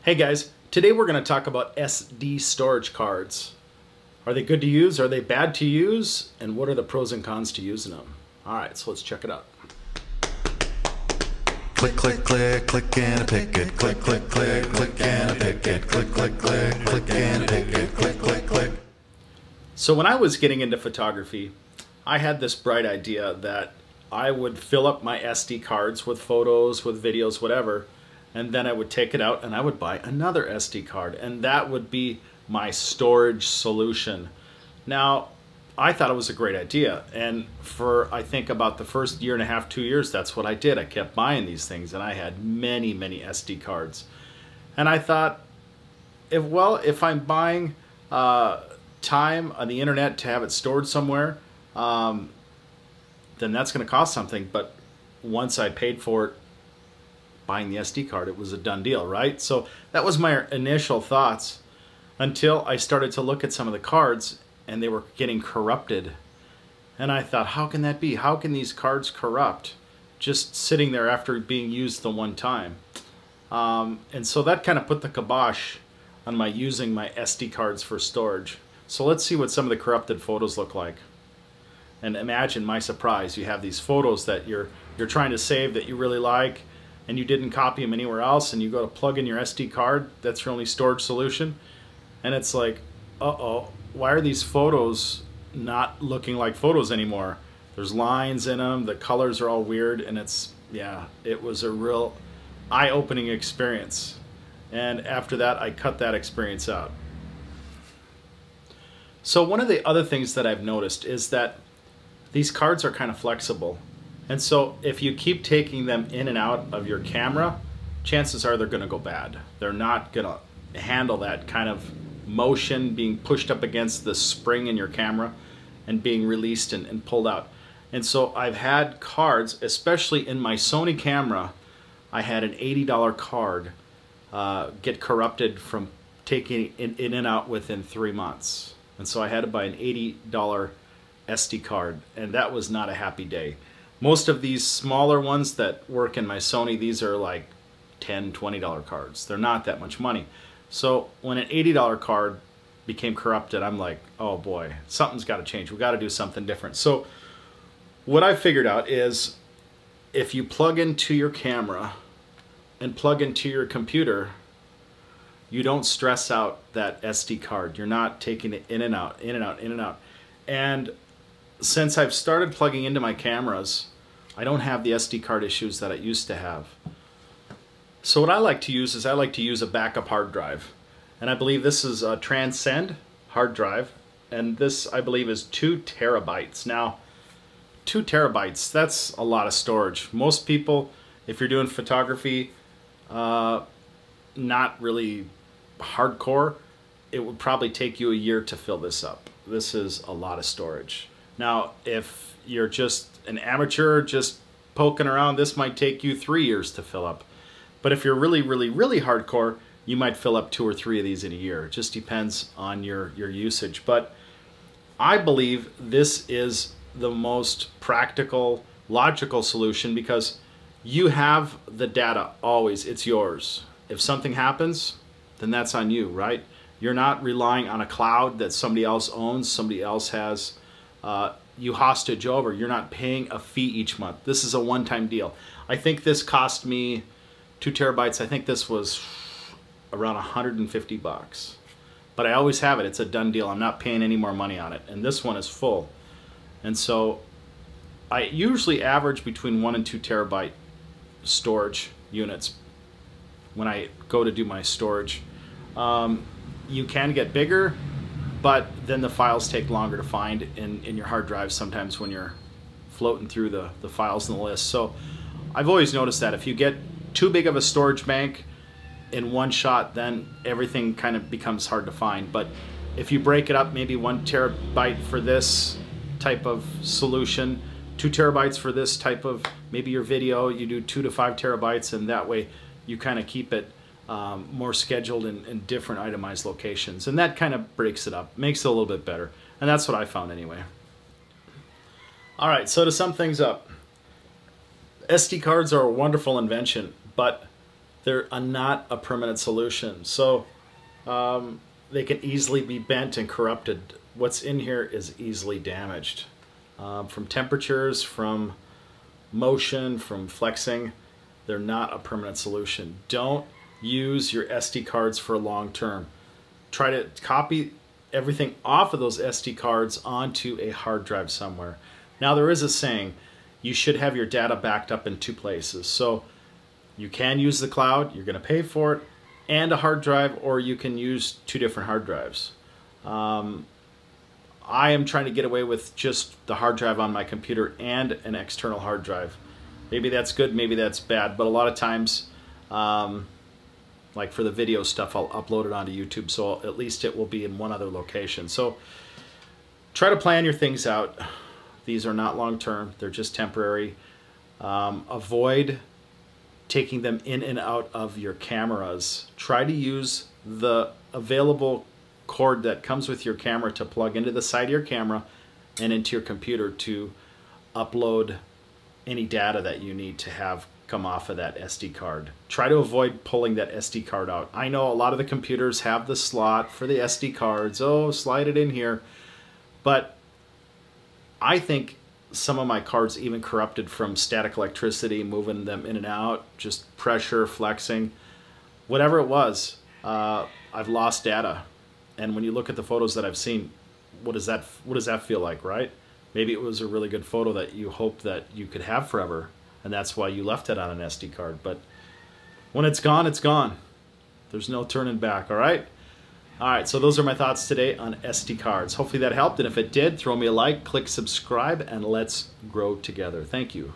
Hey guys, today we're going to talk about SD storage cards. Are they good to use? Are they bad to use? And what are the pros and cons to using them? Alright, so let's check it out. Click, click, click, click and a pick it. Click, click, click, click and a pick it. Click, click, click, click and a pick it. Click, click, click. So when I was getting into photography, I had this bright idea that I would fill up my SD cards with photos, with videos, whatever, and then I would take it out and I would buy another SD card, and that would be my storage solution. Now, I thought it was a great idea, and for I think about the first year and a half, 2 years, that's what I did. I kept buying these things, and I had many, many SD cards. And I thought, if I'm buying time on the internet to have it stored somewhere, then that's going to cost something. But once I paid for it, buying the SD card, it was a done deal, right? So that was my initial thoughts until I started to look at some of the cards and they were getting corrupted. And I thought, how can that be? How can these cards corrupt just sitting there after being used the one time? And so that kind of put the kibosh on my using my SD cards for storage. So let's see what some of the corrupted photos look like. And imagine my surprise. You have these photos that you're trying to save that you really like, and you didn't copy them anywhere else, and you go to plug in your SD card, that's your only storage solution, and it's like, uh-oh, why are these photos not looking like photos anymore? There's lines in them, the colors are all weird, and it was a real eye-opening experience. And after that, I cut that experience out. So one of the other things that I've noticed is that these cards are kind of flexible. And so if you keep taking them in and out of your camera, chances are they're going to go bad. They're not going to handle that kind of motion being pushed up against the spring in your camera and being released and pulled out. And so I've had cards, especially in my Sony camera, I had an $80 card get corrupted from taking it in and out within 3 months. And so I had to buy an $80 SD card, and that was not a happy day. Most of these smaller ones that work in my Sony, these are like $10, $20 cards. They're not that much money. So when an $80 card became corrupted, I'm like, oh boy, something's got to change. We've got to do something different. So what I figured out is if you plug into your camera and plug into your computer, you don't stress out that SD card. You're not taking it in and out, in and out, in and out. And since I've started plugging into my cameras, I don't have the SD card issues that I used to have. So what I like to use is I like to use a backup hard drive. And I believe this is a Transcend hard drive. And this, I believe, is 2 terabytes. Now, 2 terabytes, that's a lot of storage. Most people, if you're doing photography, not really hardcore, it would probably take you a year to fill this up. This is a lot of storage. Now, if you're just an amateur, just poking around, this might take you 3 years to fill up. But if you're really, really, really hardcore, you might fill up 2 or 3 of these in a year. It just depends on your usage. But I believe this is the most practical, logical solution because you have the data always. It's yours. If something happens, then that's on you, right? You're not relying on a cloud that somebody else owns, somebody else has you hostage over. You're not paying a fee each month. This is a one-time deal. I think this cost me 2 terabytes. I think this was around 150 bucks. But I always have it. It's a done deal. I'm not paying any more money on it. And this one is full. And so I usually average between 1 and 2 terabyte storage units when I go to do my storage. You can get bigger, but then the files take longer to find in your hard drive sometimes when you're floating through the files in the list. So I've always noticed that if you get too big of a storage bank in one shot, then everything kind of becomes hard to find. But if you break it up, maybe 1 terabyte for this type of solution, 2 terabytes for this type of, maybe your video, you do 2 to 5 terabytes, and that way you kind of keep it more scheduled in different itemized locations. And that kind of breaks it up, makes it a little bit better. And that's what I found anyway. All right, so to sum things up, SD cards are a wonderful invention, but they're not a permanent solution. So they can easily be bent and corrupted. What's in here is easily damaged from temperatures, from motion, from flexing. They're not a permanent solution. Don't use your SD cards for long term. Try to copy everything off of those SD cards onto a hard drive somewhere. Now there is a saying, you should have your data backed up in 2 places. So you can use the cloud, you're going to pay for it, and a hard drive, or you can use 2 different hard drives. I am trying to get away with just the hard drive on my computer and an external hard drive. Maybe that's good, maybe that's bad, but a lot of times, like for the video stuff, I'll upload it onto YouTube, so at least it will be in one other location. So try to plan your things out. These are not long-term, they're just temporary. Avoid taking them in and out of your cameras. Try to use the available cord that comes with your camera to plug into the side of your camera and into your computer to upload any data that you need to have come off of that SD card. Try to avoid pulling that SD card out. I know a lot of the computers have the slot for the SD cards. Oh, slide it in here. But I think some of my cards even corrupted from static electricity, moving them in and out, just pressure, flexing, whatever it was. I've lost data. And when you look at the photos that I've seen, what does that feel like, right? Maybe it was a really good photo that you hoped that you could have forever, and that's why you left it on an SD card. But when it's gone, it's gone. There's no turning back, all right? All right, so those are my thoughts today on SD cards. Hopefully that helped, and if it did, throw me a like, click subscribe, and let's grow together. Thank you.